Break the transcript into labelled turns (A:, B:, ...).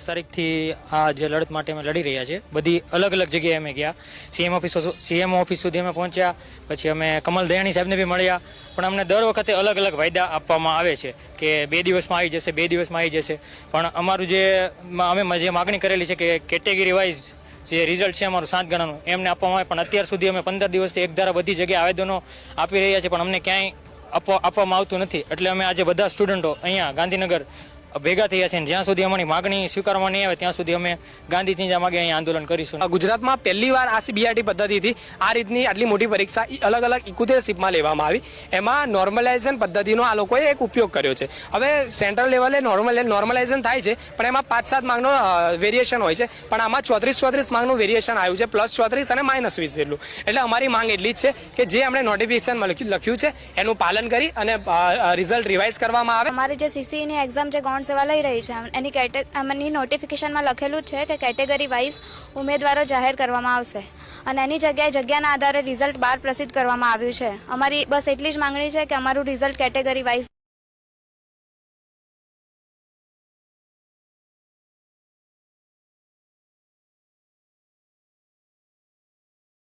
A: તારીખથી આ જે લડત માટે અમે લડી રહ્યા છીએ. બધી અલગ અલગ જગ્યાએ અમે ગયા. સીએમ ઓફિસ સુધી અમે પહોંચ્યા, પછી અમે કમલ દયાણી સાહેબને બી મળ્યા. પણ અમને દર વખતે અલગ અલગ વાયદા આપવામાં આવે છે કે 2 દિવસમાં આવી જશે, 2 દિવસમાં આવી જશે. પણ અમારું અમે જે માગણી કરેલી છે કે કેટેગરી વાઇઝ જે રિઝલ્ટ છે અમારું 7 ગણાનું એમને આપવામાં આવે, પણ અત્યાર સુધી અમે 15 દિવસથી એક ધારા બધી જગ્યાએ આવેદનો આપી રહ્યા છીએ, પણ અમને ક્યાંય આપવામાં આવતું નથી. એટલે અમે આજે બધા સ્ટુડન્ટો અહીંયા ગાંધીનગર ભેગા થયા છે. જ્યાં સુધી અમારી માગણી સ્વીકારવામાં નહીં આવે ત્યાં સુધી અમે ગાંધી ચિંજા માગે અહીંયા આંદોલન કરીશું.
B: ગુજરાતમાં પહેલીવાર આ બીઆરટી પદ્ધતિથી આ રીતની આટલી મોટી પરીક્ષા અલગ અલગ 71 શિફ્ટમાં લેવામાં આવી. એમાં નોર્મલાઇઝેશન પદ્ધતિનો આ લોકોએ એક ઉપયોગ કર્યો છે. હવે સેન્ટ્રલ લેવલે નોર્મલાઇઝેશન થાય છે, પણ એમાં 5-7 માર્કનો વેરિએશન હોય છે. પણ આમાં 34 માર્કનું વેરિએશન આવ્યું છે, +34 અને -20 જેટલું. એટલે અમારી માંગ એટલી જ છે કે જે આપણે નોટિફિકેશનમાં લખ્યું છે એનું પાલન કરી અને રિઝલ્ટ રિવાઇઝ કરવામાં આવે.
C: અમારી જે સીસીની એક્ઝામ જે ગૌણ સેવા લઈ રહી છે એની નોટિફિકેશનમાં લખેલું જ છે કે કેટેગરી વાઇઝ ઉમેદવારો જાહેર કરવામાં આવશે અને એની જગ્યાના આધારે રિઝલ્ટ બહાર પ્રસિદ્ધ કરવામાં આવ્યું છે. અમારી બસ એટલી જ માંગણી છે કે અમારું રિઝલ્ટ કેટેગરી વાઇઝ